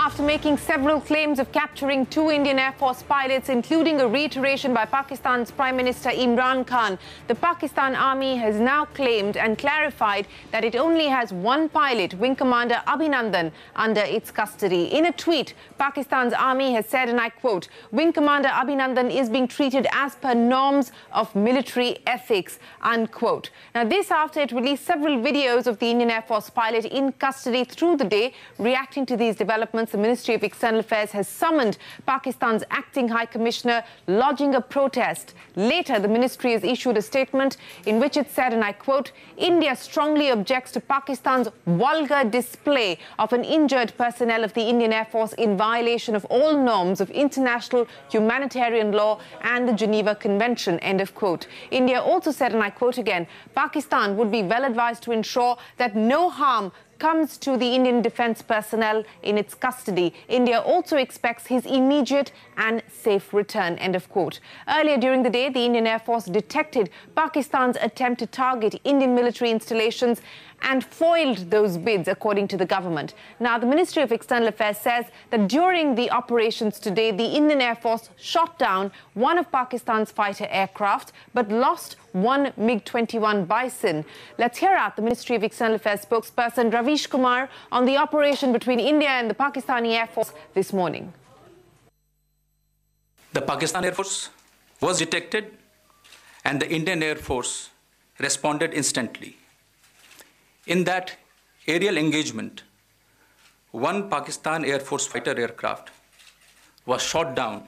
After making several claims of capturing 2 Indian Air Force pilots, including a reiteration by Pakistan's Prime Minister Imran Khan, the Pakistan Army has now claimed and clarified that it only has 1 pilot, Wing Commander Abhinandan, under its custody. In a tweet, Pakistan's Army has said, and I quote, "Wing Commander Abhinandan is being treated as per norms of military ethics," unquote. Now, this after it released several videos of the Indian Air Force pilot in custody through the day. Reacting to these developments, the Ministry of External Affairs has summoned Pakistan's acting High Commissioner, lodging a protest. Later, the ministry has issued a statement in which it said, and I quote, "India strongly objects to Pakistan's vulgar display of an injured personnel of the Indian Air Force in violation of all norms of international humanitarian law and the Geneva Convention," end of quote. India also said, and I quote again, "Pakistan would be well advised to ensure that no harm comes to the Indian defence personnel in its custody. India also expects his immediate and safe return," end of quote. Earlier during the day, the Indian Air Force detected Pakistan's attempt to target Indian military installations and foiled those bids, according to the government. Now, the Ministry of External Affairs says that during the operations today, the Indian Air Force shot down one of Pakistan's fighter aircraft, but lost 1 MiG-21 Bison. Let's hear out the Ministry of External Affairs spokesperson Ravish Kumar on the operation between India and the Pakistani Air Force this morning. The Pakistan Air Force was detected and the Indian Air Force responded instantly. In that aerial engagement, 1 Pakistan Air Force fighter aircraft was shot down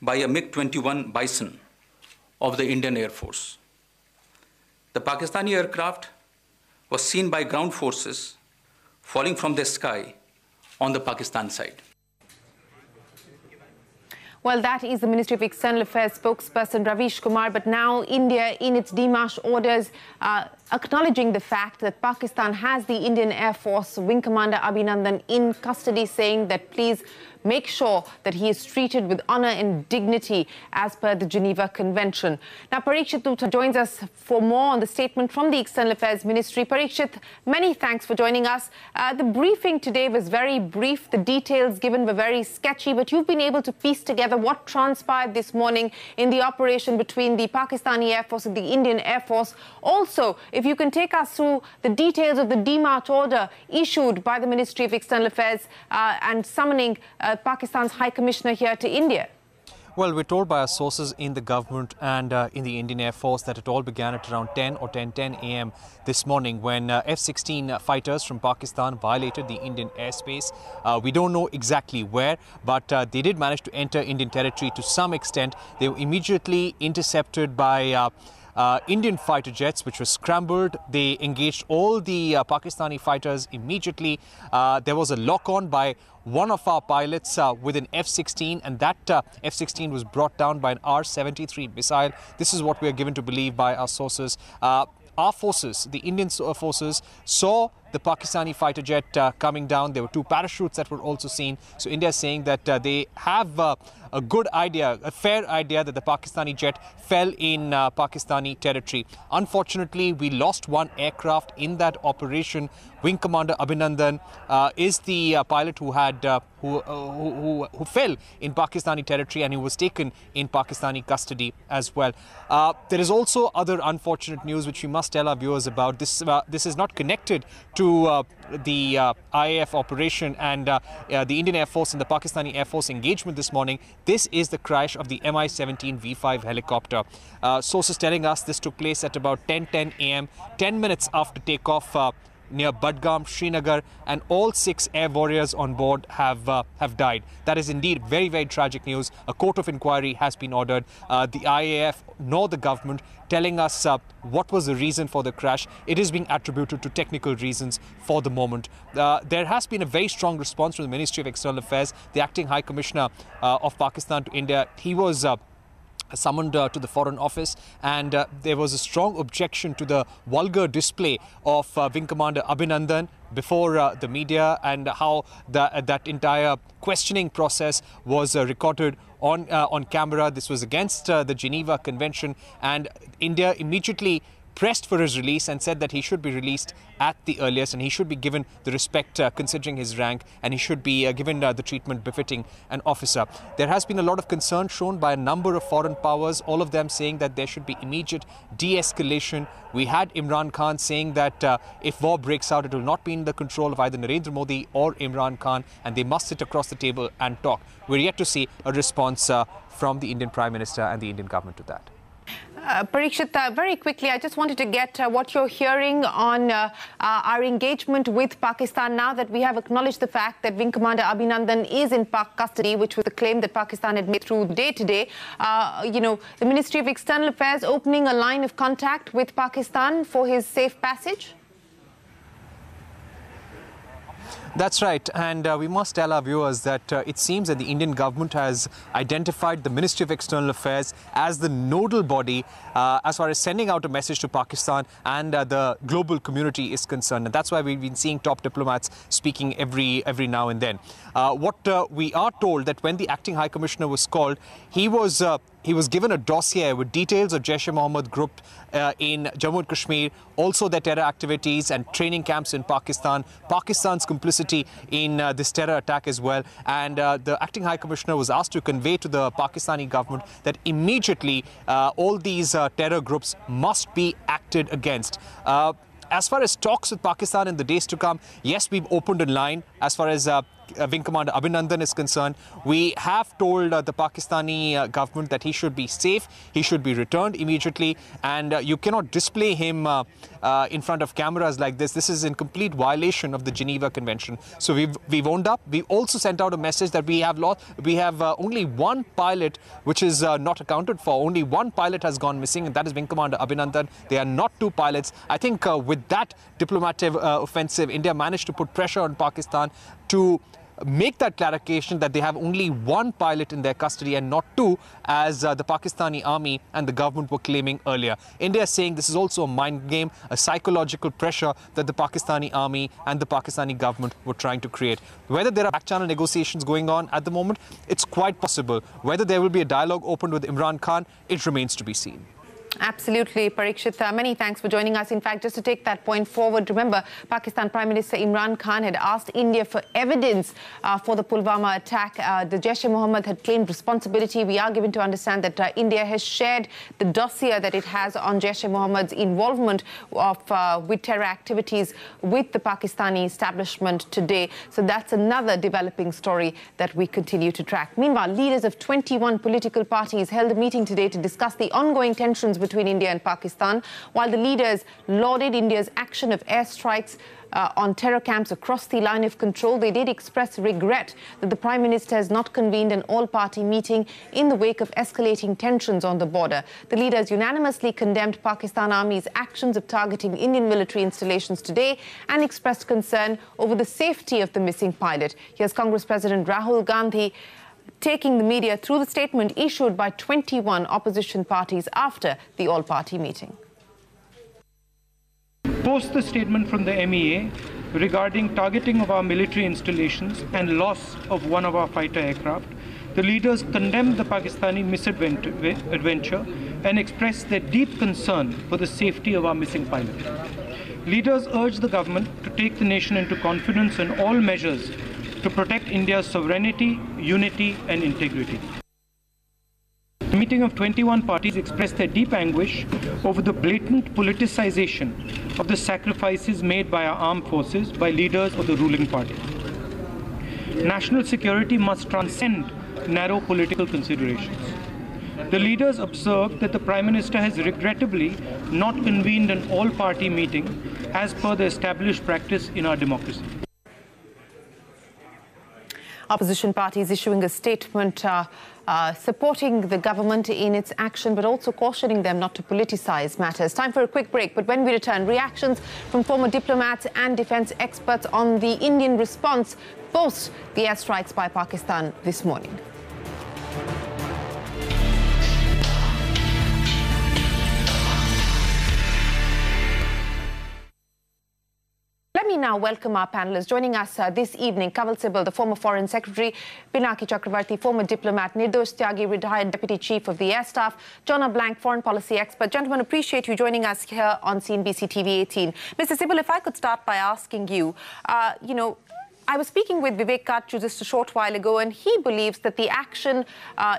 by a MiG-21 Bison of the Indian Air Force. The Pakistani aircraft was seen by ground forces falling from the sky on the Pakistan side. Well, that is the Ministry of External Affairs spokesperson Ravish Kumar. But now India, in its demarche orders, acknowledging the fact that Pakistan has the Indian Air Force Wing Commander Abhinandan in custody, saying that please make sure that he is treated with honour and dignity as per the Geneva Convention. Now, Parikshit Dutta joins us for more on the statement from the External Affairs Ministry. Parikshit, many thanks for joining us. The briefing today was very brief. The details given were very sketchy, but you've been able to piece together what transpired this morning in the operation between the Pakistani Air Force and the Indian Air Force. Also, if you can take us through the details of the demarche order issued by the Ministry of External Affairs and summoning Pakistan's High Commissioner here to India. Well, we're told by our sources in the government and in the Indian Air Force that it all began at around 10 or 10:10 a.m. this morning when F-16 fighters from Pakistan violated the Indian airspace. We don't know exactly where, but they did manage to enter Indian territory to some extent. They were immediately intercepted by Indian fighter jets, which were scrambled. They engaged all the Pakistani fighters immediately. There was a lock-on by one of our pilots with an F-16, and that F-16 was brought down by an R-73 missile. This is what we are given to believe by our sources. Our forces, the Indian forces, saw the Pakistani fighter jet coming down. There were 2 parachutes that were also seen. So India is saying that they have a good idea, a fair idea that the Pakistani jet fell in Pakistani territory. Unfortunately, we lost 1 aircraft in that operation. Wing Commander Abhinandan is the pilot who had who fell in Pakistani territory, and he was taken in Pakistani custody as well. There is also other unfortunate news which we must tell our viewers about. This is not connected to the IAF operation and the Indian Air Force and the Pakistani Air Force engagement this morning. This is the crash of the Mi-17 V5 helicopter. Sources telling us this took place at about 10:10 a.m., 10 minutes after takeoff near Budgam, Srinagar, and all 6 air warriors on board have died. That is indeed very, very tragic news. A court of inquiry has been ordered. The IAF nor the government telling us what was the reason for the crash. It is being attributed to technical reasons for the moment. There has been a very strong response from the Ministry of External Affairs. The acting High Commissioner of Pakistan to India, he was summoned to the Foreign Office, and there was a strong objection to the vulgar display of Wing Commander Abhinandan before the media, and how that entire questioning process was recorded on camera. This was against the Geneva Convention, and India immediately pressed for his release and said that he should be released at the earliest and he should be given the respect considering his rank, and he should be given the treatment befitting an officer. There has been a lot of concern shown by a number of foreign powers, all of them saying that there should be immediate de-escalation. We had Imran Khan saying that if war breaks out, it will not be in the control of either Narendra Modi or Imran Khan, and they must sit across the table and talk. We're yet to see a response from the Indian Prime Minister and the Indian government to that. Parikshit, very quickly, I just wanted to get what you're hearing on our engagement with Pakistan now that we have acknowledged the fact that Wing Commander Abhinandan is in Pak custody, which was a claim that Pakistan had made through day today. The Ministry of External Affairs opening a line of contact with Pakistan for his safe passage? That's right, and we must tell our viewers that it seems that the Indian government has identified the Ministry of External Affairs as the nodal body as far as sending out a message to Pakistan and the global community is concerned. And that's why we've been seeing top diplomats speaking every now and then. We are told that when the acting High Commissioner was called, he was given a dossier with details of Jaish-e-Mohammed group in Jammu and Kashmir, also their terror activities and training camps in Pakistan, Pakistan's complicity in this terror attack as well. And the acting High Commissioner was asked to convey to the Pakistani government that immediately all these terror groups must be acted against. As far as talks with Pakistan in the days to come, yes, we've opened a line as far as Wing Commander Abhinandan is concerned. We have told the Pakistani government that he should be safe, he should be returned immediately, and you cannot display him in front of cameras like this. This is in complete violation of the Geneva Convention. So we've owned up. We also sent out a message that we have only one pilot which is not accounted for. Only one pilot has gone missing, and that is Wing Commander Abhinandan. They are not two pilots. I think with that diplomatic offensive, India managed to put pressure on Pakistan to make that clarification that they have only one pilot in their custody and not two, as the Pakistani army and the government were claiming earlier. India is saying this is also a mind game, a psychological pressure that the Pakistani army and the Pakistani government were trying to create. Whether there are back-channel negotiations going on at the moment, it's quite possible. Whether there will be a dialogue opened with Imran Khan, it remains to be seen. Absolutely, Parikshit. Many thanks for joining us. In fact, just to take that point forward, remember, Pakistan Prime Minister Imran Khan had asked India for evidence for the Pulwama attack. The Jaish-e-Mohammed had claimed responsibility. We are given to understand that India has shared the dossier that it has on Jaish-e-Mohammed's involvement with terror activities with the Pakistani establishment today. So that's another developing story that we continue to track. Meanwhile, leaders of 21 political parties held a meeting today to discuss the ongoing tensions between India and Pakistan. While the leaders lauded India's action of airstrikes on terror camps across the line of control, they did express regret that the Prime Minister has not convened an all-party meeting in the wake of escalating tensions on the border. The leaders unanimously condemned Pakistan Army's actions of targeting Indian military installations today and expressed concern over the safety of the missing pilot. Here's Congress President Rahul Gandhi taking the media through the statement issued by 21 opposition parties after the all-party meeting. Post the statement from the MEA regarding targeting of our military installations and loss of one of our fighter aircraft, the leaders condemned the Pakistani misadventure and expressed their deep concern for the safety of our missing pilot. Leaders urged the government to take the nation into confidence on all measures to protect India's sovereignty, unity and integrity. The meeting of 21 parties expressed their deep anguish over the blatant politicization of the sacrifices made by our armed forces by leaders of the ruling party. National security must transcend narrow political considerations. The leaders observed that the Prime Minister has regrettably not convened an all-party meeting as per the established practice in our democracy. Opposition parties issuing a statement supporting the government in its action, but also cautioning them not to politicize matters. Time for a quick break, but when we return, reactions from former diplomats and defense experts on the Indian response post the airstrikes by Pakistan this morning. Let me now welcome our panelists. Joining us this evening, Kanwal Sibal, the former Foreign Secretary, Pinaki Chakravarti, former diplomat, Nirdosh Tyagi, retired Deputy Chief of the Air Staff, Jonna Blank, foreign policy expert. Gentlemen, appreciate you joining us here on CNBC TV 18. Mr. Sibal, if I could start by asking you, I was speaking with Vivek Katchu just a short while ago, and he believes that the action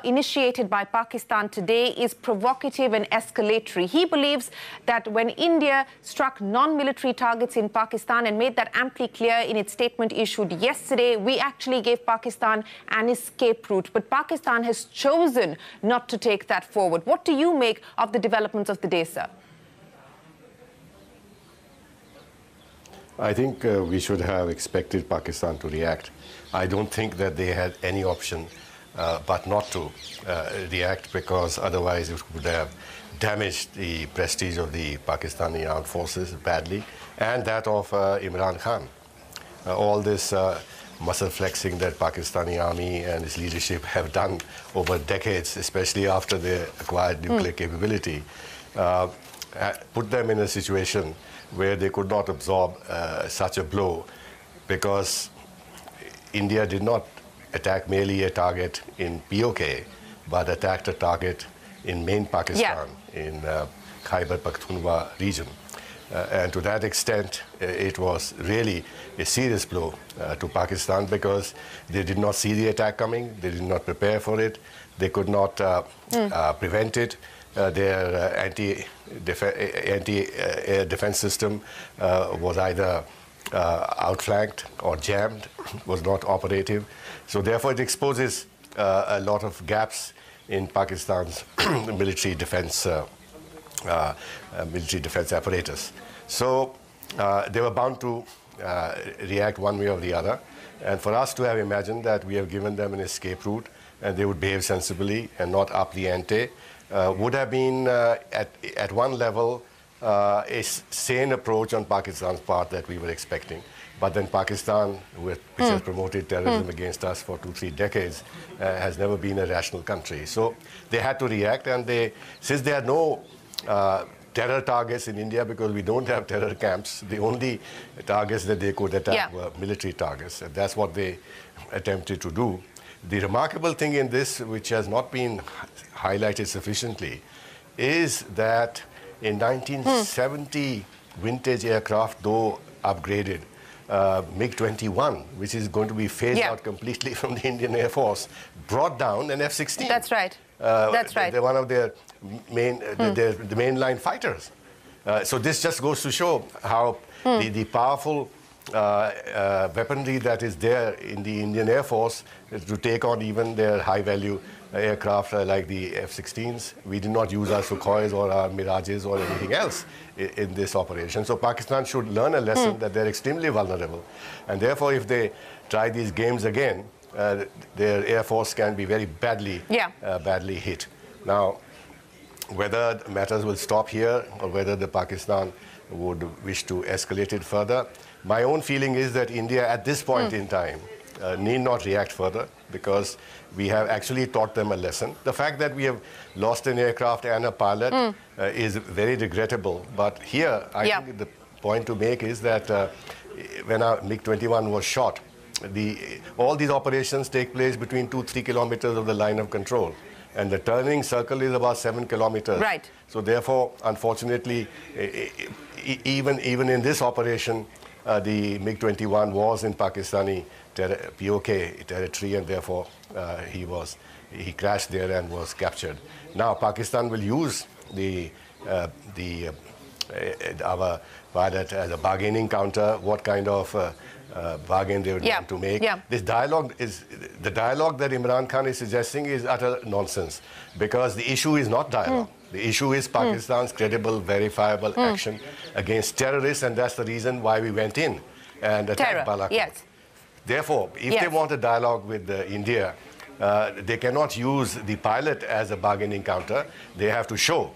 initiated by Pakistan today is provocative and escalatory. He believes that when India struck non-military targets in Pakistan and made that amply clear in its statement issued yesterday, we actually gave Pakistan an escape route. But Pakistan has chosen not to take that forward. What do you make of the developments of the day, sir? I think we should have expected Pakistan to react. I don't think that they had any option but not to react, because otherwise it would have damaged the prestige of the Pakistani armed forces badly, and that of Imran Khan. All this muscle flexing that Pakistani army and its leadership have done over decades, especially after they acquired nuclear capability, put them in a situation where they could not absorb such a blow, because India did not attack merely a target in POK, but attacked a target in main Pakistan, in Khyber Pakhtunkhwa region. And to that extent, it was really a serious blow to Pakistan, because they did not see the attack coming, they did not prepare for it, they could not prevent it. Their anti-air defense system was either outflanked or jammed, was not operative. So therefore it exposes a lot of gaps in Pakistan's military defense apparatus. So they were bound to react one way or the other. And for us to have imagined that we have given them an escape route and they would behave sensibly and not up the ante, would have been, at one level, a sane approach on Pakistan's part that we were expecting. But then Pakistan, which has promoted terrorism against us for 2-3 decades, has never been a rational country. So they had to react, and since there are no terror targets in India, because we don't have terror camps, the only targets that they could attack were military targets, and that's what they attempted to do. The remarkable thing in this, which has not been highlighted sufficiently, is that in 1970 vintage aircraft, though upgraded, MiG-21, which is going to be phased out completely from the Indian Air Force, brought down an F-16. That's right. That's right. They're one of their main, the mainline fighters. So this just goes to show how the powerful weaponry that is there in the Indian Air Force to take on even their high-value aircraft like the F-16s. We did not use our Sukhois or our Mirages or anything else in this operation. So Pakistan should learn a lesson that they're extremely vulnerable. And therefore, if they try these games again, their Air Force can be very badly, badly hit. Now, whether matters will stop here or whether the Pakistan would wish to escalate it further, my own feeling is that India at this point in time need not react further, because we have actually taught them a lesson. The fact that we have lost an aircraft and a pilot is very regrettable. But here, I think the point to make is that when our MiG-21 was shot, all these operations take place between 2-3 kilometers of the line of control. And the turning circle is about 7 kilometers. Right. So therefore, unfortunately, even in this operation, the MiG-21 was in Pakistani POK territory, and therefore he crashed there and was captured. Now Pakistan will use our pilot as a bargaining counter. What kind of bargain they would want to make? This dialogue the dialogue that Imran Khan is suggesting is utter nonsense, because the issue is not dialogue. The issue is Pakistan's credible, verifiable action against terrorists, and that's the reason why we went in and attacked Balakot. Therefore, if they want a dialogue with India, they cannot use the pilot as a bargaining counter. They have to show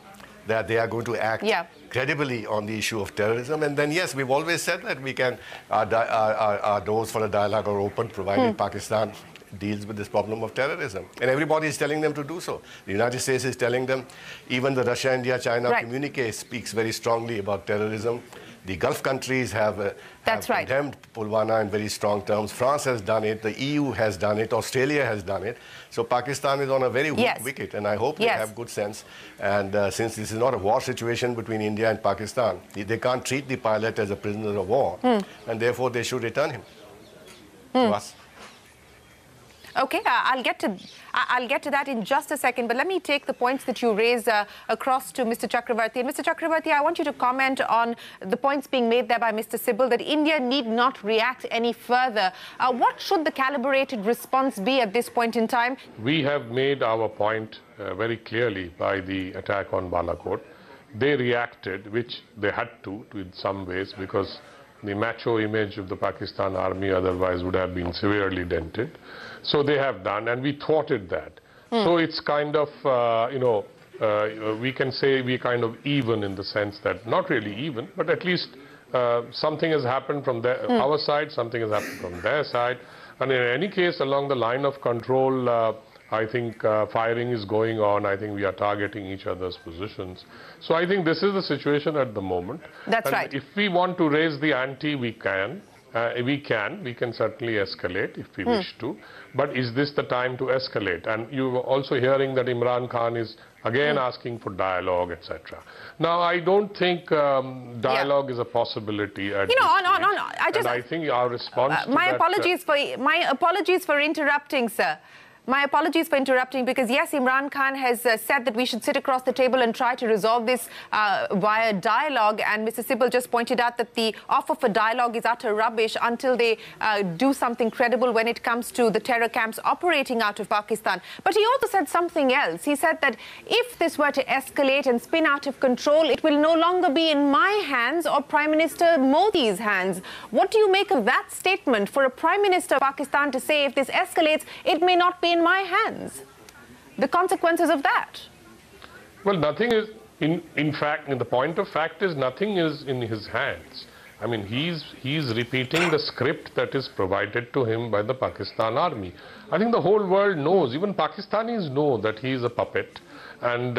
that they are going to act credibly on the issue of terrorism. And then, yes, we've always said that we can, our doors for a dialogue are open, provided Pakistan deals with this problem of terrorism. And everybody is telling them to do so. The United States is telling them. Even the Russia, India, China communique speaks very strongly about terrorism. The Gulf countries have condemned Pulwama in very strong terms. France has done it. The EU has done it. Australia has done it. So Pakistan is on a very weak wicket, and I hope they have good sense. And since this is not a war situation between India and Pakistan, they can't treat the pilot as a prisoner of war, and therefore they should return him to us. Okay, I'll get to that in just a second, but let me take the points that you raised across to Mr. Chakravarti. And Mr. Chakravarti, I want you to comment on the points being made there by Mr. Sibal that India need not react any further. What should the calibrated response be at this point in time? We have made our point very clearly by the attack on Balakot. They reacted, which they had to in some ways, because the macho image of the Pakistan army otherwise would have been severely dented. So they have done, and we thwarted that. So it's kind of, we can say we kind of even in the sense that, not really even, but at least something has happened from our side, something has happened from their side. And in any case, along the line of control, I think firing is going on. I think we are targeting each other's positions. So I think this is the situation at the moment. That's right. If we want to raise the ante, we can. We can certainly escalate if we wish to. But is this the time to escalate? And you were also hearing that Imran Khan is again asking for dialogue, etc. Now, I don't think dialogue is a possibility. At I think our response. My apologies for interrupting, sir. My apologies for interrupting, because yes, Imran Khan has said that we should sit across the table and try to resolve this via dialogue. And Mr. Sibal just pointed out that the offer for dialogue is utter rubbish until they do something credible when it comes to the terror camps operating out of Pakistan. But he also said something else. He said that if this were to escalate and spin out of control, it will no longer be in my hands or Prime Minister Modi's hands. What do you make of that statement for a Prime Minister of Pakistan to say if this escalates, it may not be in my hands? The consequences of that? Well, nothing is, in fact, the point of fact is nothing is in his hands. I mean, he's repeating the script that is provided to him by the Pakistan army. I think the whole world knows, even Pakistanis know that he is a puppet. And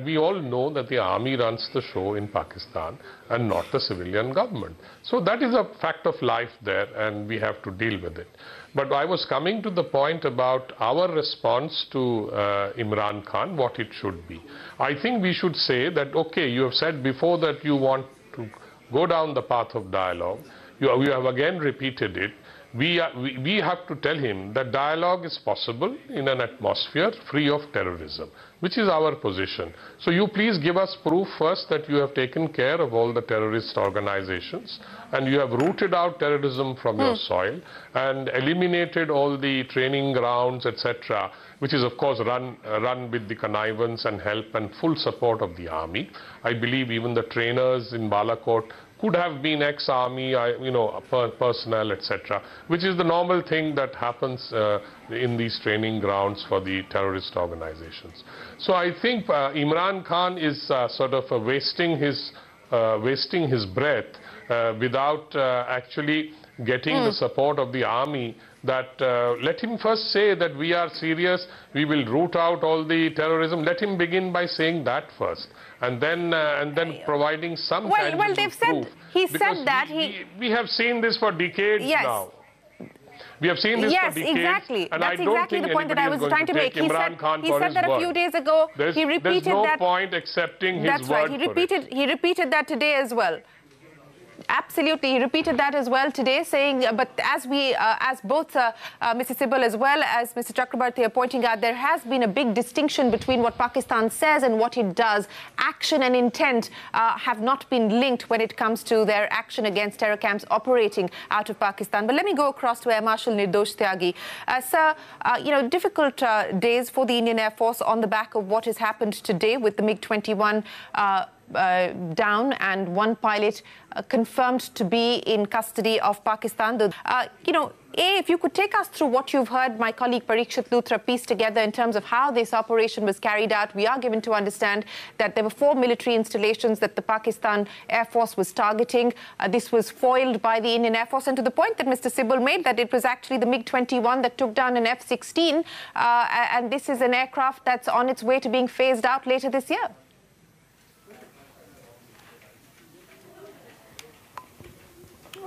we all know that the army runs the show in Pakistan and not the civilian government. So that is a fact of life there, and we have to deal with it. But I was coming to the point about our response to Imran Khan, what it should be. I think we should say that, okay, you have said before that you want to go down the path of dialogue. You have again repeated it. We have to tell him that dialogue is possible in an atmosphere free of terrorism, which is our position. So you please give us proof first that you have taken care of all the terrorist organizations and you have rooted out terrorism from your soil and eliminated all the training grounds, etc., which is of course run with the connivance and help and full support of the army. I believe even the trainers in Balakot could have been ex-army, personnel, etc., which is the normal thing that happens in these training grounds for the terrorist organizations. So I think Imran Khan is sort of wasting his breath without actually getting the support of the army. That let him first say that we are serious, we will root out all the terrorism. Let him begin by saying that first, and then providing some tangible well, they've proof. said he said that we have seen this for decades now. We have seen this for decades. Exactly. And that's I don't exactly think the point that I was trying to make. He said that a few days ago. He repeated there's no that. point accepting his that's right. word. He repeated that today as well. Absolutely, he repeated that as well today, saying, but as both Mr. Sibal as well as Mr. Chakrabarti are pointing out, there has been a big distinction between what Pakistan says and what it does. Action and intent have not been linked when it comes to their action against terror camps operating out of Pakistan. But let me go across to Air Marshal Nirdosh Tyagi. Sir, difficult days for the Indian Air Force on the back of what has happened today with the MiG-21 down and one pilot confirmed to be in custody of Pakistan. If you could take us through what you've heard my colleague Parikshit Luthra piece together in terms of how this operation was carried out. We are given to understand that there were 4 military installations that the Pakistan Air Force was targeting. This was foiled by the Indian Air Force, and to the point that Mr. Sibal made, that it was actually the MiG-21 that took down an F-16, and this is an aircraft that's on its way to being phased out later this year.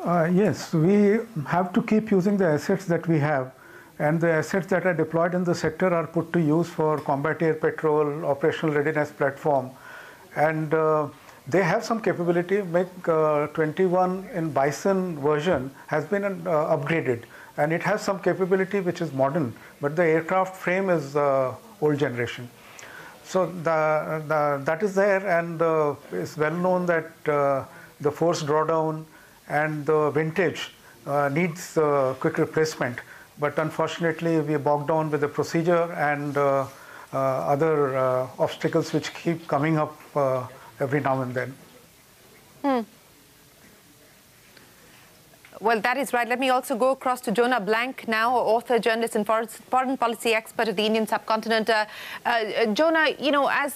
Yes, we have to keep using the assets that we have, and the assets that are deployed in the sector are put to use for combat air patrol, operational readiness platform, and they have some capability. MiG-21 in Bison version has been upgraded, and it has some capability which is modern, but the aircraft frame is old generation. So that is there, and it's well known that the force drawdown and the vintage needs quick replacement, but unfortunately we are bogged down with the procedure and other obstacles which keep coming up every now and then. Well, that is right. Let me also go across to Jonah Blank now, author, journalist and foreign policy expert of the Indian subcontinent. Jonah, as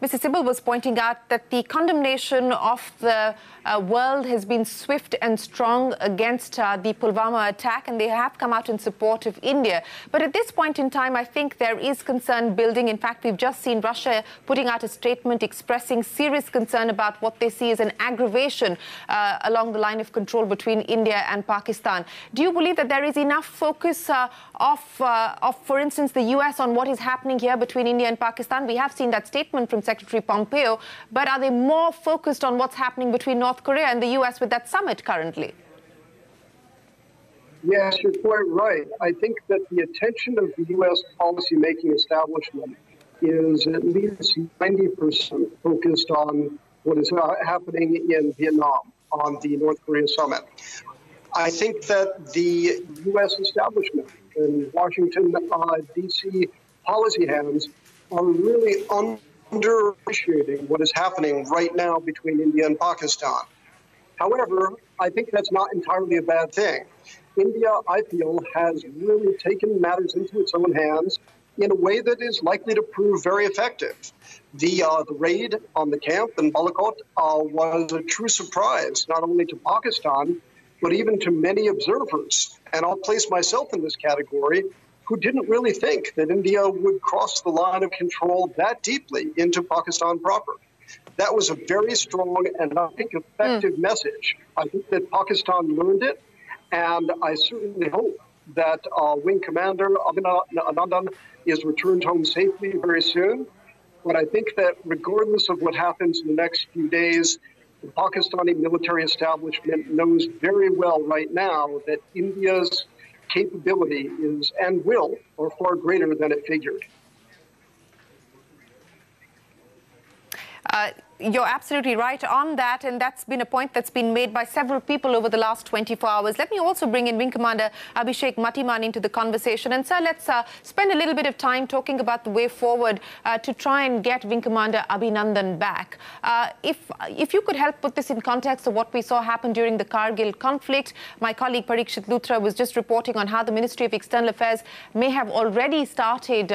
Mr. Sibal was pointing out, that the condemnation of the world has been swift and strong against the Pulwama attack, and they have come out in support of India. But at this point in time, I think there is concern building. In fact, we've just seen Russia putting out a statement expressing serious concern about what they see as an aggravation along the line of control between India and Pakistan. Do you believe that there is enough focus of, for instance, the US on what is happening here between India and Pakistan? We have seen that statement from Secretary Pompeo, but are they more focused on what's happening between North Korea and the US with that summit currently? Yes, you're quite right. I think that the attention of the U.S. policymaking establishment is at least 90% focused on what is happening in Vietnam on the North Korea summit. I think that the U.S. establishment and Washington, D.C. policy hands are really underappreciating what is happening right now between India and Pakistan. However, I think that's not entirely a bad thing. India, I feel, has really taken matters into its own hands in a way that is likely to prove very effective. The raid on the camp in Balakot was a true surprise, not only to Pakistan, but even to many observers. And I'll place myself in this category, who didn't really think that India would cross the line of control that deeply into Pakistan proper. That was a very strong and, I think, effective message. I think that Pakistan learned it, and I certainly hope that Wing Commander Abhinandan is returned home safely very soon. But I think that regardless of what happens in the next few days, the Pakistani military establishment knows very well right now that India's capability is and will are far greater than it figured. You're absolutely right on that, and that's been a point that's been made by several people over the last 24 hours. Let me also bring in Wing Commander Abhishek Mattiman into the conversation. And sir, let's spend a little bit of time talking about the way forward to try and get Wing Commander Abhinandan back. If you could help put this in context of what we saw happen during the Kargil conflict. My colleague Parikshit Luthra was just reporting on how the Ministry of External Affairs may have already started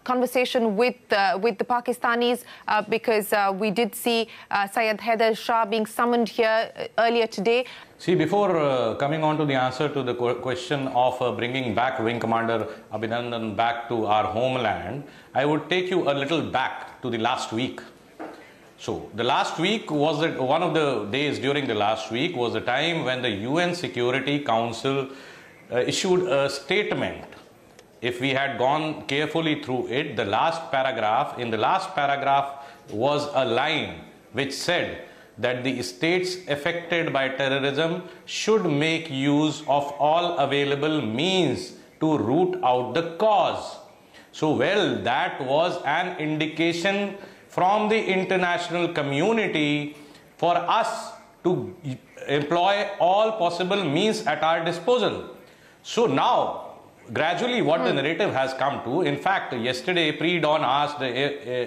conversation with the Pakistanis because we did see Syed Haider Shah being summoned here earlier today. See, before coming on to the answer to the question of bringing back Wing Commander Abhinandan back to our homeland, I would take you a little back to the last week. So, the last week was one of the days during the last week was the time when the UN Security Council issued a statement. If we had gone carefully through it, in the last paragraph was a line which said that the states affected by terrorism should make use of all available means to root out the cause. So, well, that was an indication from the international community for us to employ all possible means at our disposal. So now, gradually what the narrative has come to, in fact, yesterday pre-dawn hours, the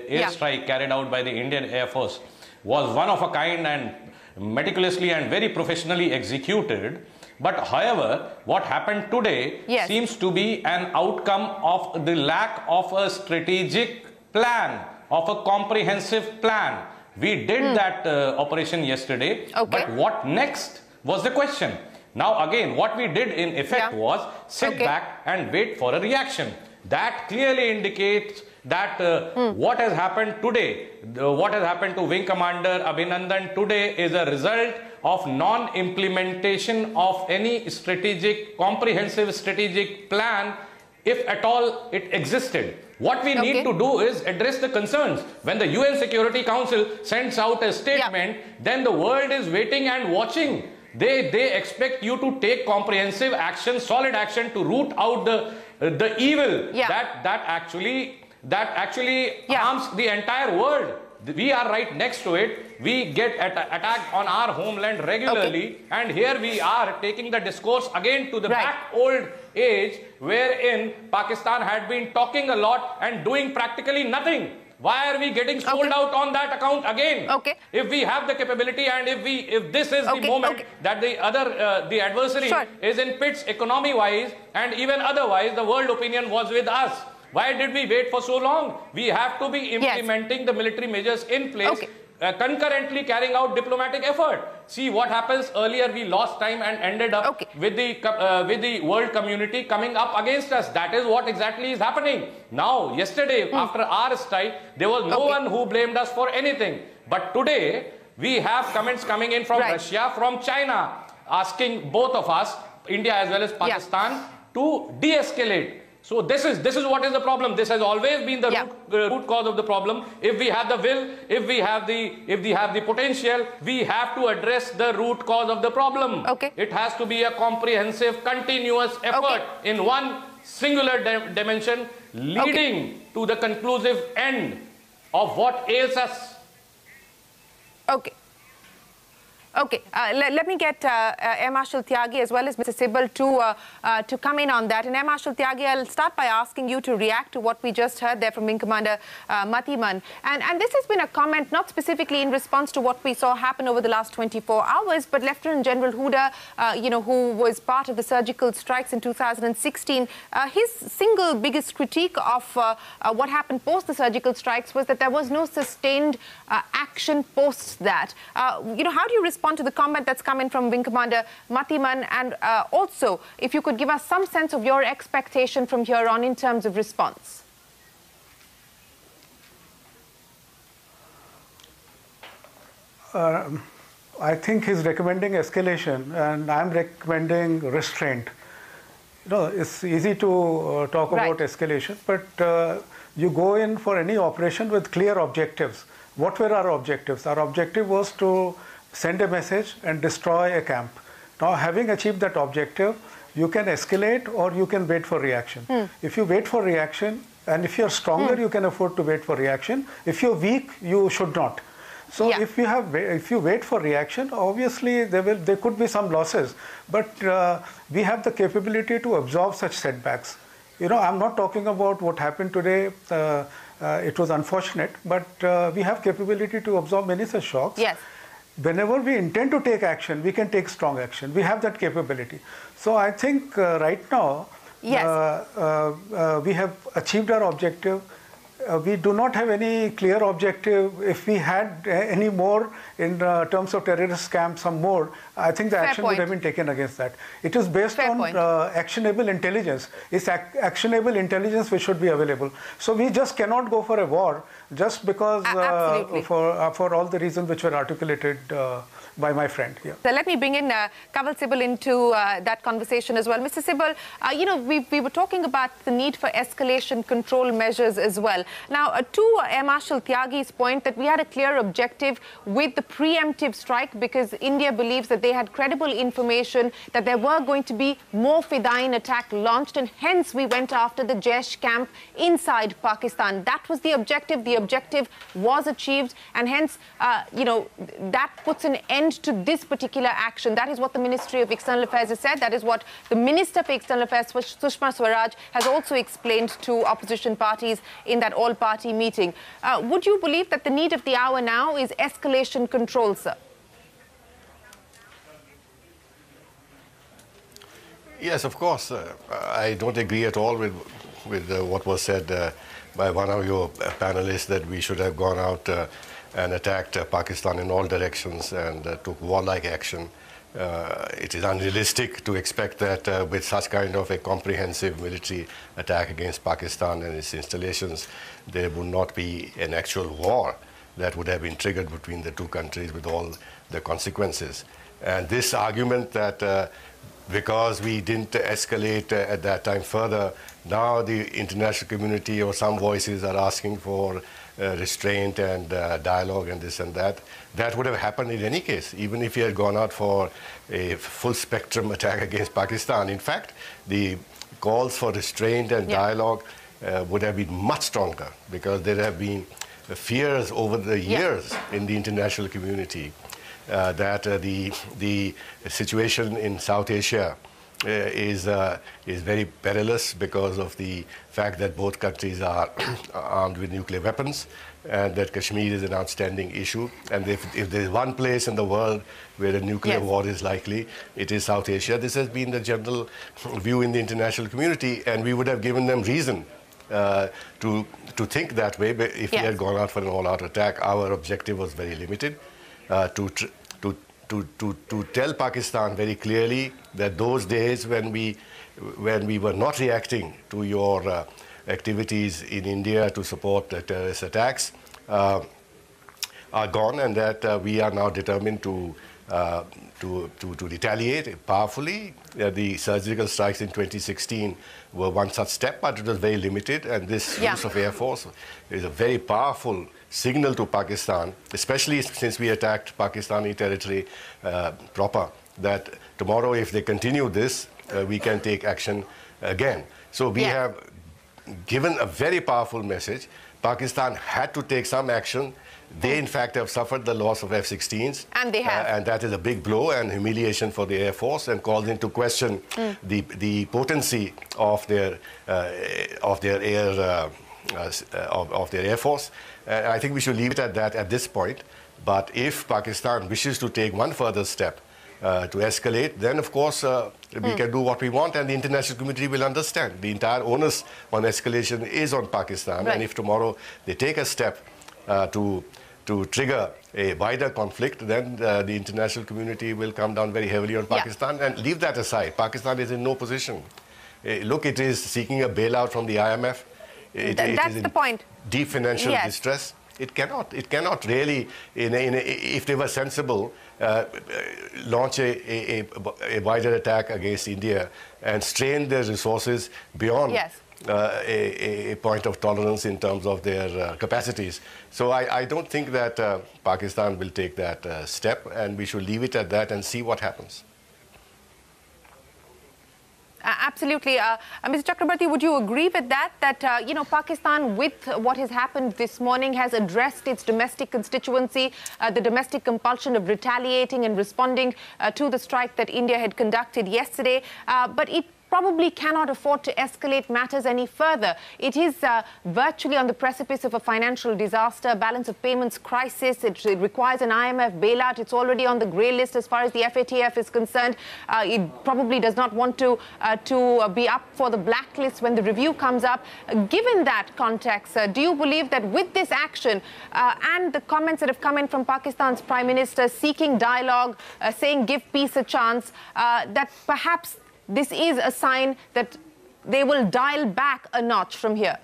airstrike carried out by the Indian Air Force was one of a kind and meticulously and very professionally executed. But however, what happened today seems to be an outcome of the lack of a strategic plan, of a comprehensive plan. We did that operation yesterday, but what next was the question. Now again, what we did in effect was sit back and wait for a reaction. That clearly indicates that what has happened today, what has happened to Wing Commander Abhinandan today is a result of non-implementation of any comprehensive strategic plan, if at all it existed. What we need to do is address the concerns. When the UN Security Council sends out a statement, then the world is waiting and watching. They expect you to take comprehensive action, solid action to root out the evil that actually harms the entire world. We are right next to it. We get attacked on our homeland regularly, and here we are taking the discourse again to the back old age, wherein Pakistan had been talking a lot and doing practically nothing. Why are we getting sold out on that account again? If we have the capability, and if this is the moment that the adversary is in pits economy-wise and even otherwise, the world opinion was with us. Why did we wait for so long? We have to be implementing the military measures in place, concurrently carrying out diplomatic effort. See what happens. Earlier we lost time and ended up with the world community coming up against us. That is what exactly is happening. Now, yesterday, after our strike, there was no one who blamed us for anything. But today, we have comments coming in from Russia, from China, asking both of us, India as well as Pakistan, to de-escalate. So this is what is the problem. This has always been the root cause of the problem. If we have the will, if we have the potential, we have to address the root cause of the problem. It has to be a comprehensive, continuous effort in one singular dimension, leading to the conclusive end of what ails us. Let me get Air Marshal Tyagi as well as Mr. Sibal to come in on that. And Air Marshal Tyagi, I'll start by asking you to react to what we just heard there from Wing Commander Mathiman. And this has been a comment not specifically in response to what we saw happen over the last 24 hours, but Lieutenant General Huda, who was part of the surgical strikes in 2016, his single biggest critique of what happened post the surgical strikes was that there was no sustained action post that. How do you respond to the comment that's come in from Wing Commander Mathiman, and also if you could give us some sense of your expectation from here on in terms of response? I think he's recommending escalation, and I'm recommending restraint. It's easy to talk about escalation, but you go in for any operation with clear objectives. What were our objectives? Our objective was to send a message and destroy a camp. Now, having achieved that objective, you can escalate or you can wait for reaction. If you wait for reaction, and if you're stronger, you can afford to wait for reaction. If you're weak, you should not. So if you wait for reaction, obviously there could be some losses, but we have the capability to absorb such setbacks. I'm not talking about what happened today. It was unfortunate, but we have capability to absorb many such shocks. Whenever we intend to take action, we can take strong action. We have that capability. So I think right now, we have achieved our objective. We do not have any clear objective. If we had any more in terms of terrorist camps, some more, I think the action would have been taken against that. It is based on actionable intelligence. It's actionable intelligence which should be available. So we just cannot go for a war just because for all the reasons which were articulated by my friend here. So let me bring in Kanwal Sibal into that conversation as well. Mr. Sibal, we were talking about the need for escalation control measures as well. Now, to Air Marshal Tyagi's point that we had a clear objective with the preemptive strike because India believes that they had credible information that there were going to be more Fidayeen attack launched, and hence we went after the Jaish camp inside Pakistan. That was the objective. The objective was achieved, and hence, that puts an end end to this particular action. That is what the Ministry of External Affairs has said. That is what the Minister for External Affairs, Sushma Swaraj, has also explained to opposition parties in that all-party meeting. Would you believe that the need of the hour now is escalation control, sir? Yes, of course. I don't agree at all with what was said by one of your panelists, that we should have gone out and attacked Pakistan in all directions and took warlike action. It is unrealistic to expect that with such kind of a comprehensive military attack against Pakistan and its installations, there would not be an actual war that would have been triggered between the two countries with all the consequences. And this argument that because we didn't escalate at that time further, now the international community or some voices are asking for restraint and dialogue and this and that. That would have happened in any case, even if he had gone out for a full spectrum attack against Pakistan. In fact, the calls for restraint and dialogue would have been much stronger, because there have been fears over the years in the international community that the situation in South Asia is very perilous because of the fact that both countries are armed with nuclear weapons, and that Kashmir is an outstanding issue. And if there is one place in the world where a nuclear war is likely, it is South Asia. This has been the general view in the international community, and we would have given them reason to think that way. But if we had gone out for an all-out attack, our objective was very limited. To tell Pakistan very clearly that those days when we were not reacting to your activities in India to support terrorist attacks are gone, and that we are now determined to retaliate powerfully. The surgical strikes in 2016 were one such step, but it was very limited, and this use of air force is a very powerful signal to Pakistan, especially since we attacked Pakistani territory proper, that tomorrow, if they continue this, we can take action again. So we have given a very powerful message. Pakistan had to take some action. They, in fact, have suffered the loss of F-16s. And they have. And that is a big blow and humiliation for the Air Force, and calls into question the potency of their Air Force. I think we should leave it at that at this point. But if Pakistan wishes to take one further step to escalate, then of course we can do what we want, and the international community will understand. The entire onus on escalation is on Pakistan, and if tomorrow they take a step to trigger a wider conflict, then the international community will come down very heavily on Pakistan. And leave that aside. Pakistan is in no position. Look, it is seeking a bailout from the IMF. That's the point. Deep financial distress. It cannot really, if they were sensible, launch a wider attack against India and strain their resources beyond a point of tolerance in terms of their capacities. So I don't think that Pakistan will take that step, and we should leave it at that and see what happens. Absolutely. Mr. Chakrabarti, would you agree with that? That, you know, Pakistan, with what has happened this morning, has addressed its domestic constituency, the domestic compulsion of retaliating and responding to the strike that India had conducted yesterday. But it probably cannot afford to escalate matters any further. It is virtually on the precipice of a financial disaster, balance of payments crisis. It requires an IMF bailout. It's already on the grey list as far as the FATF is concerned. It probably does not want to be up for the blacklist when the review comes up. Given that context, do you believe that with this action and the comments that have come in from Pakistan's Prime Minister seeking dialogue, saying give peace a chance, that perhaps this is a sign that they will dial back a notch from here?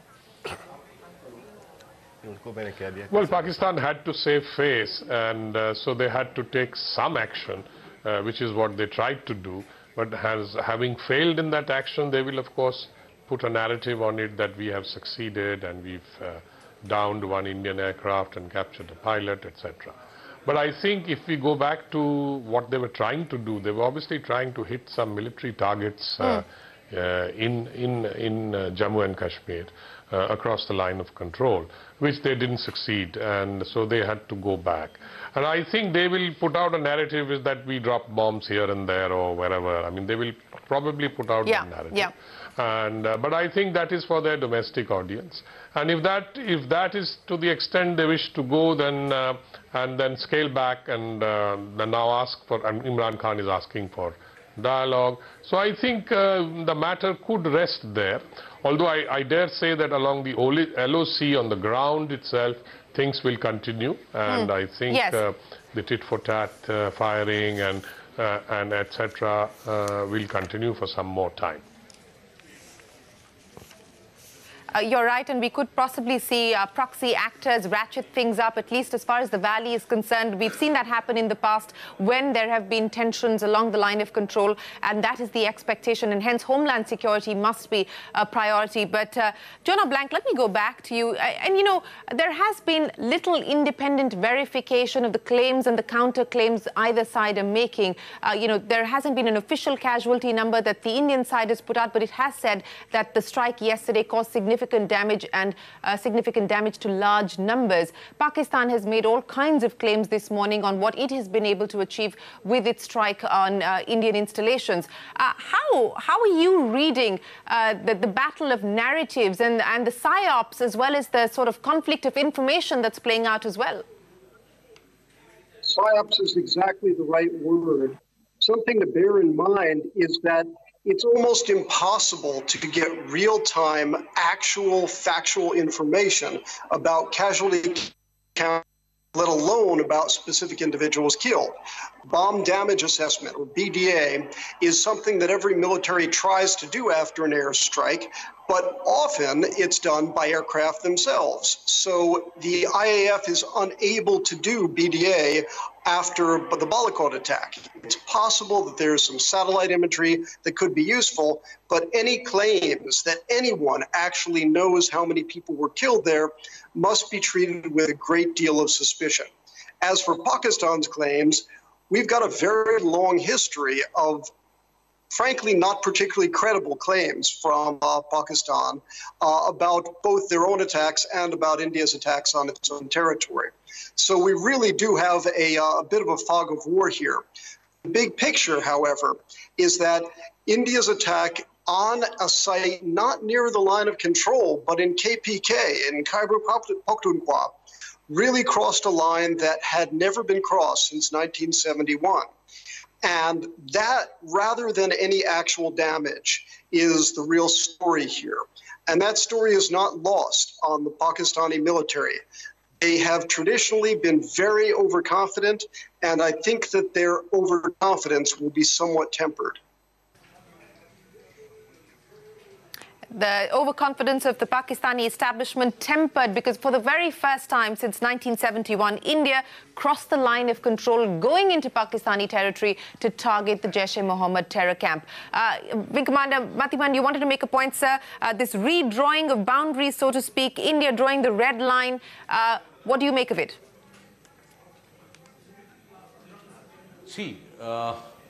Well, Pakistan had to save face, and so they had to take some action, which is what they tried to do. But having failed in that action, they will, of course, put a narrative on it that we have succeeded and we've downed one Indian aircraft and captured a pilot, etc. But I think if we go back to what they were trying to do, they were obviously trying to hit some military targets in Jammu and Kashmir across the line of control, which they didn't succeed, and so they had to go back. And I think they will put out a narrative is that we drop bombs here and there or wherever. I mean, they will probably put out that narrative. Yeah. And but I think that is for their domestic audience. And if that is to the extent they wish to go, then and then scale back and then now ask for, and Imran Khan is asking for dialogue. So I think the matter could rest there. Although I dare say that along the LOC on the ground itself, things will continue, and I think the tit-for-tat firing and etc. will continue for some more time. You're right, and we could possibly see proxy actors ratchet things up, at least as far as the valley is concerned. We've seen that happen in the past when there have been tensions along the line of control, and that is the expectation, and hence Homeland Security must be a priority. But Jonah Blank, let me go back to you. And you know, there has been little independent verification of the claims and the counter-claims either side are making. You know, there hasn't been an official casualty number that the Indian side has put out, but it has said that the strike yesterday caused significant damage and significant damage to large numbers. Pakistan has made all kinds of claims this morning on what it has been able to achieve with its strike on Indian installations. How are you reading the battle of narratives and the psyops, as well as the sort of conflict of information that's playing out as well? Psyops is exactly the right word. Something to bear in mind is that it's almost impossible to get real-time, actual, factual information about casualty count, let alone about specific individuals killed. Bomb damage assessment, or BDA, is something that every military tries to do after an airstrike, but often it's done by aircraft themselves. So the IAF is unable to do BDA after the Balakot attack. It's possible that there's some satellite imagery that could be useful, but any claims that anyone actually knows how many people were killed there must be treated with a great deal of suspicion. As for Pakistan's claims, we've got a very long history of frankly not particularly credible claims from Pakistan about both their own attacks and about India's attacks on its own territory. So we really do have a bit of a fog of war here. The big picture, however, is that India's attack on a site not near the line of control, but in KPK, in Khyber Pakhtunkhwa, really crossed a line that had never been crossed since 1971. And that, rather than any actual damage, is the real story here. And that story is not lost on the Pakistani military. They have traditionally been very overconfident, and I think that their overconfidence will be somewhat tempered. The overconfidence of the Pakistani establishment tempered because for the very first time since 1971, India crossed the line of control going into Pakistani territory to target the Jaish-e-Mohammed terror camp. Wing Commander Mathiman, you wanted to make a point, sir. This redrawing of boundaries, so to speak, India drawing the red line. What do you make of it? See,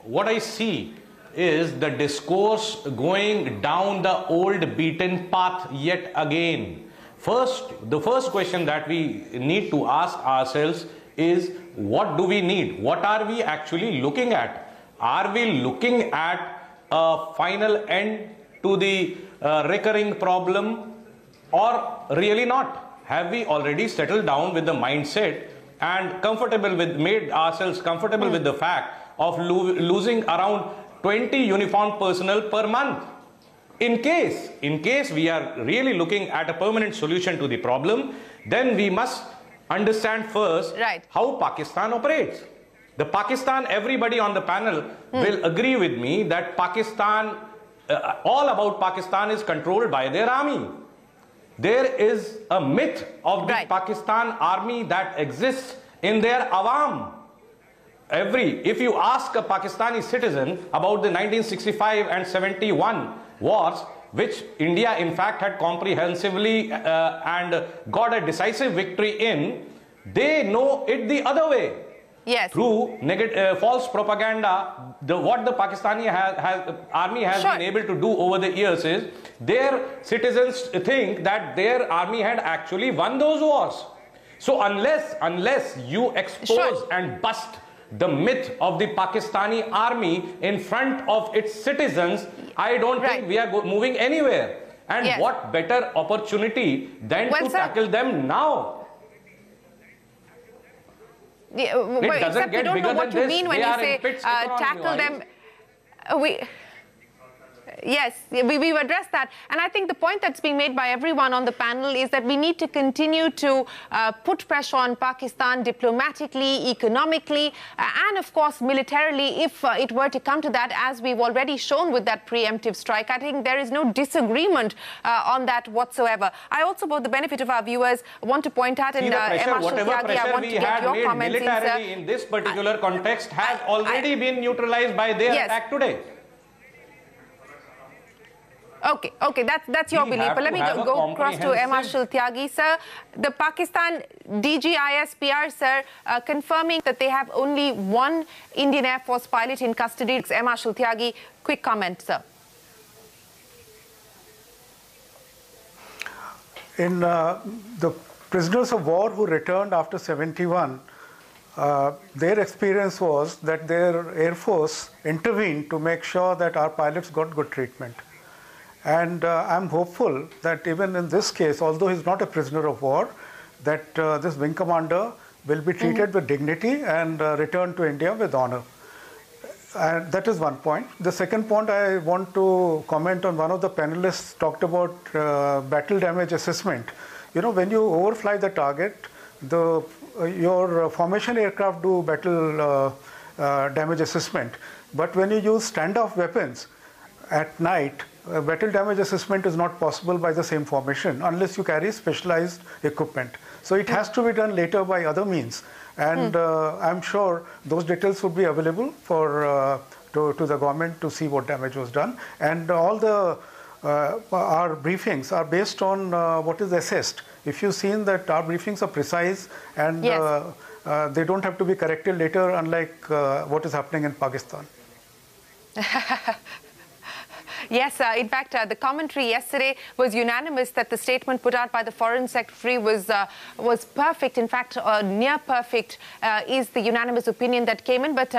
what I see is the discourse going down the old beaten path yet again. The first question that we need to ask ourselves is, what do we need? What are we actually looking at? Are we looking at a final end to the recurring problem, or really not? Have we already settled down with the mindset and made ourselves comfortable with the fact of losing around 20 uniformed personnel per month? In case we are really looking at a permanent solution to the problem, then we must understand first how Pakistan operates. The Pakistan, everybody on the panel will agree with me that Pakistan, all about Pakistan is controlled by their army. There is a myth of the Pakistan army that exists in their awam. If you ask a Pakistani citizen about the 1965 and 71 wars, which India in fact had comprehensively and got a decisive victory in, they know it the other way. Yes. Through false propaganda, what the Pakistani army has been able to do over the years is their citizens think that their army had actually won those wars. So unless you expose and bust the myth of the Pakistani army in front of its citizens, I don't think we are moving anywhere. And what better opportunity than to tackle them now? Except you don't know what you mean when you say tackle them. Yes, we've addressed that. And I think the point that's being made by everyone on the panel is that we need to continue to put pressure on Pakistan diplomatically, economically, and of course militarily if it were to come to that, as we've already shown with that preemptive strike. I think there is no disagreement on that whatsoever. I also, for the benefit of our viewers, want to point out, and whatever pressure we had made militarily in this particular context has already been neutralized by their attack today. Okay, that's your belief. But let me go across to Marshal Tyagi, sir. The Pakistan DGISPR, sir, confirming that they have only one Indian Air Force pilot in custody. Marshal Tyagi, quick comment, sir. In the prisoners of war who returned after 71, their experience was that their Air Force intervened to make sure that our pilots got good treatment. And I'm hopeful that even in this case, although he's not a prisoner of war, that this wing commander will be treated with dignity and returned to India with honor. And that is one point. The second point, I want to comment on one of the panelists talked about battle damage assessment. You know, when you overfly the target, your formation aircraft do battle damage assessment. But when you use standoff weapons at night, battle damage assessment is not possible by the same formation unless you carry specialized equipment. So it has to be done later by other means. And I'm sure those details would be available for to the government to see what damage was done. And all the our briefings are based on what is assessed. If you've seen that our briefings are precise and they don't have to be corrected later, unlike what is happening in Pakistan. Yes, in fact, the commentary yesterday was unanimous that the statement put out by the Foreign Secretary was perfect. In fact, near perfect is the unanimous opinion that came in. But,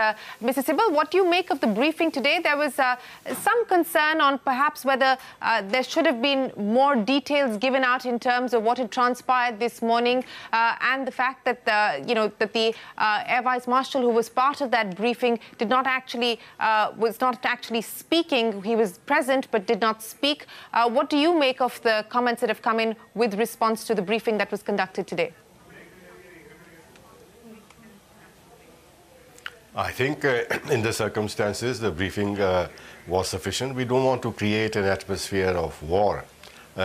Mr. Sibal, what do you make of the briefing today? There was some concern on perhaps whether there should have been more details given out in terms of what had transpired this morning, and the fact that the Air Vice Marshal, who was part of that briefing, did not actually was not actually speaking. He was present but did not speak. What do you make of the comments that have come in with response to the briefing that was conducted today? I think in the circumstances, the briefing was sufficient. We don't want to create an atmosphere of war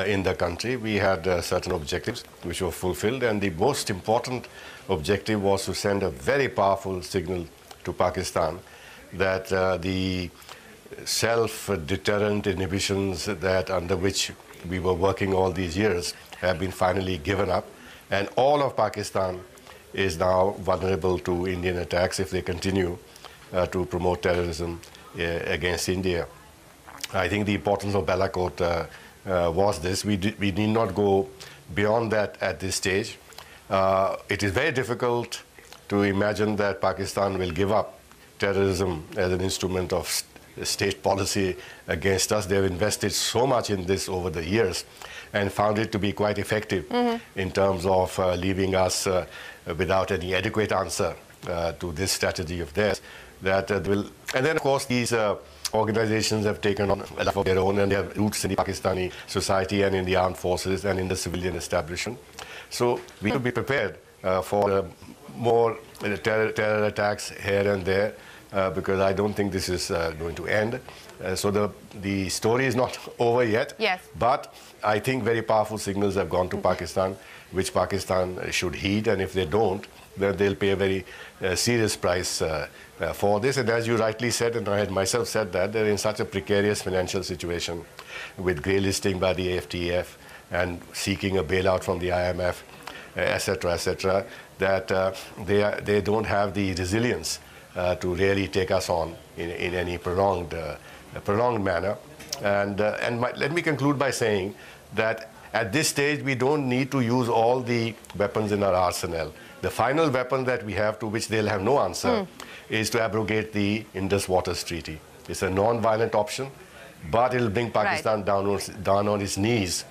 in the country. We had certain objectives which were fulfilled, and the most important objective was to send a very powerful signal to Pakistan that the self-deterrent inhibitions that under which we were working all these years have been finally given up, and all of Pakistan is now vulnerable to Indian attacks if they continue to promote terrorism against India. I think the importance of Balakot was this. We need not go beyond that at this stage. It is very difficult to imagine that Pakistan will give up terrorism as an instrument of state policy against us. They've invested so much in this over the years and found it to be quite effective in terms of leaving us without any adequate answer to this strategy of theirs. That will, and then of course these organizations have taken on a life of their own, and they have roots in the Pakistani society and in the armed forces and in the civilian establishment. So we should be prepared for more terror attacks here and there. Because I don't think this is going to end. So the story is not over yet. Yes. But I think very powerful signals have gone to Pakistan, which Pakistan should heed. And if they don't, then they'll pay a very serious price for this. And as you rightly said, and I had myself said that, they're in such a precarious financial situation with grey listing by the AFTF and seeking a bailout from the IMF. etc., that they don't have the resilience to really take us on in any prolonged manner. And let me conclude by saying that at this stage we don't need to use all the weapons in our arsenal. The final weapon that we have, to which they'll have no answer, is to abrogate the Indus Waters Treaty. It's a non-violent option, but it'll bring Pakistan down on its knees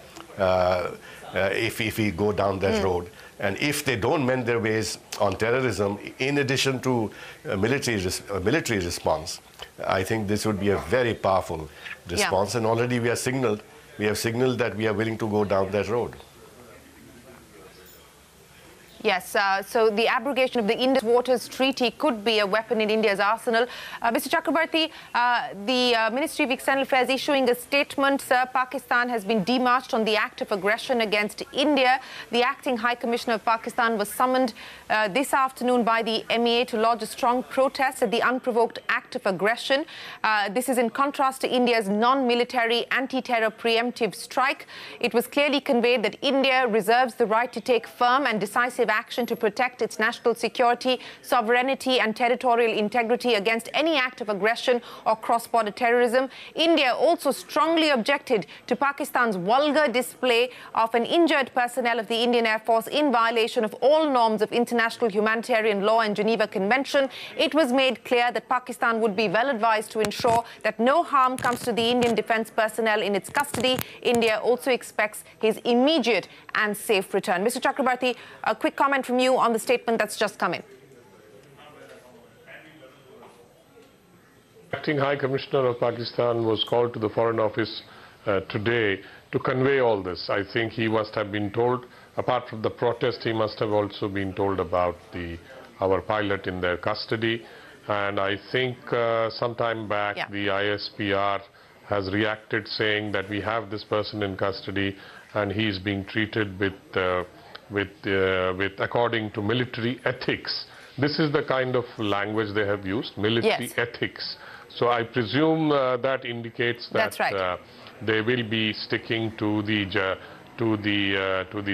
if we go down that road. And if they don't mend their ways on terrorism, in addition to military response, I think this would be a very powerful response. And already we have signaled that we are willing to go down that road. Yes, so the abrogation of the Indus Waters Treaty could be a weapon in India's arsenal. Mr. Chakrabarti, the Ministry of External Affairs issuing a statement, sir, Pakistan has been demarched on the act of aggression against India. The acting High Commissioner of Pakistan was summoned this afternoon by the MEA to lodge a strong protest at the unprovoked act of aggression. This is in contrast to India's non-military anti-terror preemptive strike. It was clearly conveyed that India reserves the right to take firm and decisive action to protect its national security, sovereignty and territorial integrity against any act of aggression or cross-border terrorism. India also strongly objected to Pakistan's vulgar display of an injured personnel of the Indian Air Force in violation of all norms of international humanitarian law and Geneva Convention. It was made clear that Pakistan would be well advised to ensure that no harm comes to the Indian defence personnel in its custody. India also expects his immediate and safe return. Mr. Chakrabarti, a quick comment from you on the statement that's just come in. Acting High Commissioner of Pakistan was called to the Foreign Office today to convey all this. I think he must have been told, apart from the protest, he must have also been told about our pilot in their custody. And I think sometime back the ISPR has reacted saying that we have this person in custody and he is being treated with according to military ethics. This is the kind of language they have used, military ethics. So I presume that indicates that they will be sticking to the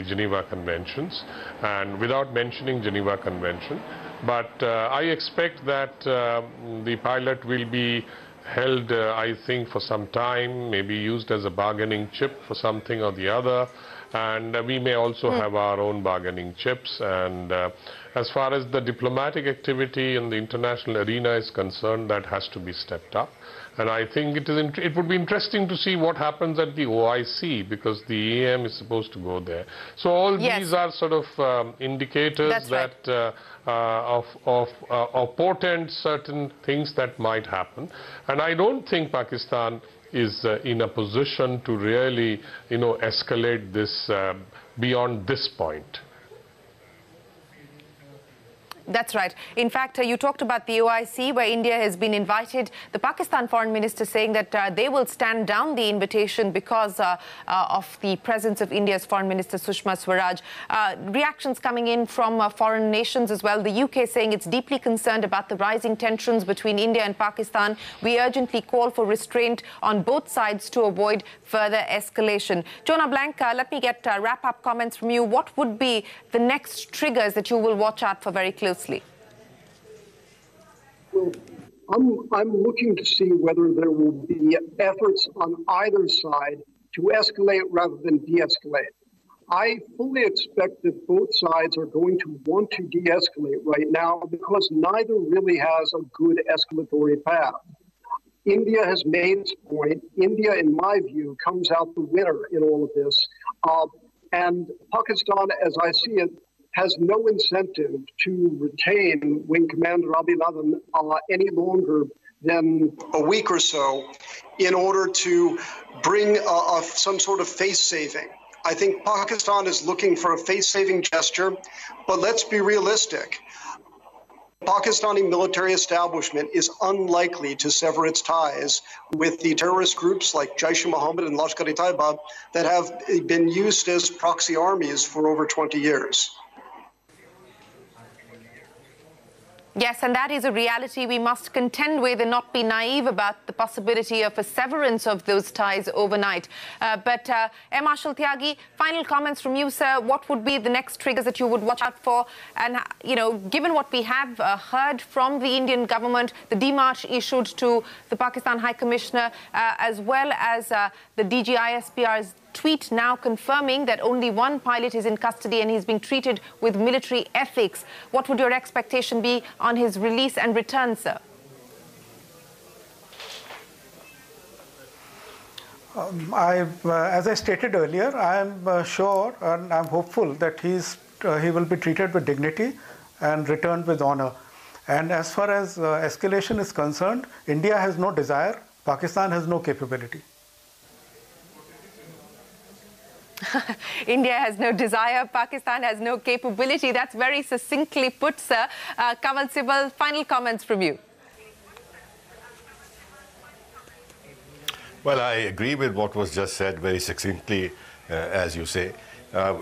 Geneva Conventions, and without mentioning Geneva Convention. But I expect that the pilot will be held, I think, for some time, maybe used as a bargaining chip for something or the other. And we may also have our own bargaining chips. And as far as the diplomatic activity in the international arena is concerned, that has to be stepped up. And I think it would be interesting to see what happens at the OIC, because the EM is supposed to go there. So all these are sort of indicators that portend certain things that might happen. And I don't think Pakistan is in a position to really, escalate this beyond this point. That's right. In fact, you talked about the OIC, where India has been invited. The Pakistan foreign minister saying that they will stand down the invitation because of the presence of India's foreign minister Sushma Swaraj. Reactions coming in from foreign nations as well. The UK saying it's deeply concerned about the rising tensions between India and Pakistan. We urgently call for restraint on both sides to avoid further escalation. Jonah Blanca, let me get wrap-up comments from you. What would be the next triggers that you will watch out for very closely? Well, I'm looking to see whether there will be efforts on either side to escalate rather than de-escalate. I fully expect that both sides are going to want to de-escalate right now because neither really has a good escalatory path. India has made its point. India, in my view, comes out the winner in all of this. And Pakistan, as I see it, has no incentive to retain Wing Commander Abhinandan any longer than a week or so in order to bring some sort of face-saving. I think Pakistan is looking for a face-saving gesture, but let's be realistic. Pakistani military establishment is unlikely to sever its ties with the terrorist groups like Jaish-e-Mohammed and Lashkar-e-Taiba that have been used as proxy armies for over 20 years. Yes, and that is a reality we must contend with and not be naive about the possibility of a severance of those ties overnight. But Air Marshal Tyagi, final comments from you, sir. What would be the next triggers that you would watch out for? And, you know, given what we have heard from the Indian government, the demarche issued to the Pakistan High Commissioner, as well as the DGISPR's tweet now confirming that only one pilot is in custody and he's being treated with military ethics. What would your expectation be on his release and return, sir? As I stated earlier, I am sure and I'm hopeful that he will be treated with dignity and returned with honor. And as far as escalation is concerned, India has no desire, Pakistan has no capability. India has no desire, Pakistan has no capability. That's very succinctly put, sir. Kamal Sibal, final comments from you. Well, I agree with what was just said very succinctly, as you say.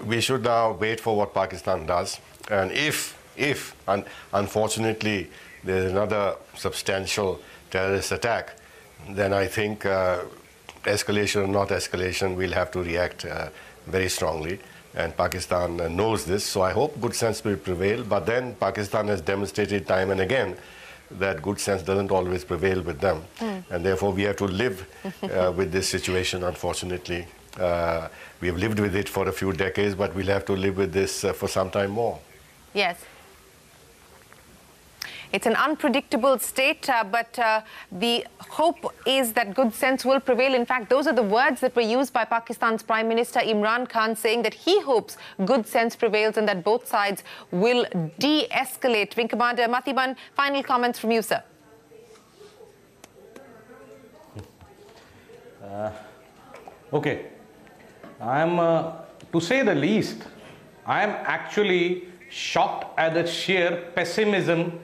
We should now wait for what Pakistan does. And if unfortunately, there's another substantial terrorist attack, then I think escalation or not escalation, we'll have to react very strongly. And Pakistan knows this, so I hope good sense will prevail. But then Pakistan has demonstrated time and again that good sense doesn't always prevail with them. And therefore, we have to live with this situation, unfortunately. We have lived with it for a few decades, but we'll have to live with this for some time more. Yes. It's an unpredictable state, but the hope is that good sense will prevail. In fact, those are the words that were used by Pakistan's Prime Minister Imran Khan, saying that he hopes good sense prevails and that both sides will de-escalate. Wing Commander Mathiban, final comments from you, sir. Okay. To say the least, I am actually shocked at the sheer pessimism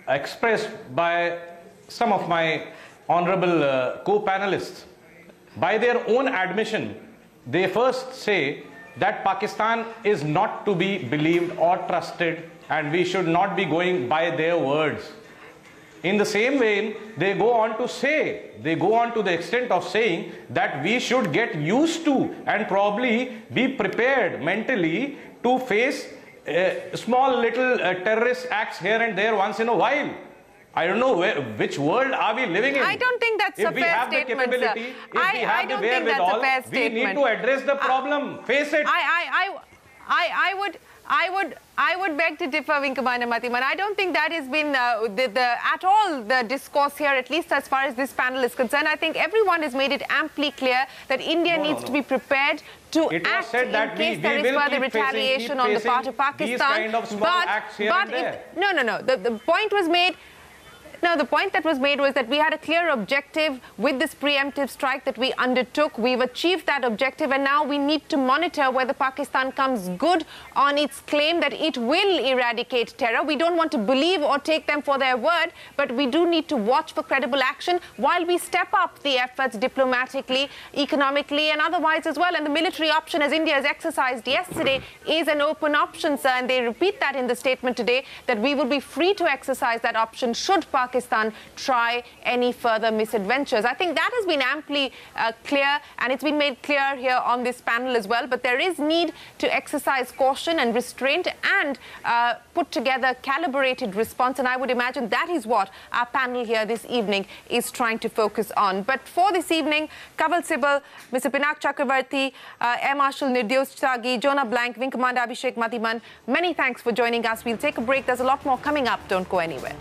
expressed by some of my honorable co-panelists. By their own admission, they first say that Pakistan is not to be believed or trusted and we should not be going by their words. In the same vein, they go on to the extent of saying that we should get used to and probably be prepared mentally to face small little terrorist acts here and there once in a while. I don't know which world are we living in. I don't think that's a fair statement, sir. If we have the wherewithal, we need to address the problem, face it. I would beg to differ, Wing Commander Mathiban. I don't think that has been at all the discourse here, at least as far as this panel is concerned. I think everyone has made it amply clear that India needs to be prepared to act in case there is further retaliation on the part of Pakistan. The point was made. No, the point that was made was that we had a clear objective with this preemptive strike that we undertook. We've achieved that objective, and now we need to monitor whether Pakistan comes good on its claim that it will eradicate terror. We don't want to believe or take them for their word, but we do need to watch for credible action while we step up the efforts diplomatically, economically, and otherwise as well. And the military option, as India has exercised yesterday, is an open option, sir. And they repeat that in the statement today, that we will be free to exercise that option should Pakistan try any further misadventures. I think that has been amply clear, and it's been made clear here on this panel as well. But there is need to exercise caution and restraint and put together calibrated response. And I would imagine that is what our panel here this evening is trying to focus on. But for this evening, Kaval Sibal, Mr. Pinak Chakravarti, Air Marshal Nirdyos Tyagi, Jonah Blank, Wing Commander Abhishek Mathiban, many thanks for joining us. We'll take a break. There's a lot more coming up. Don't go anywhere.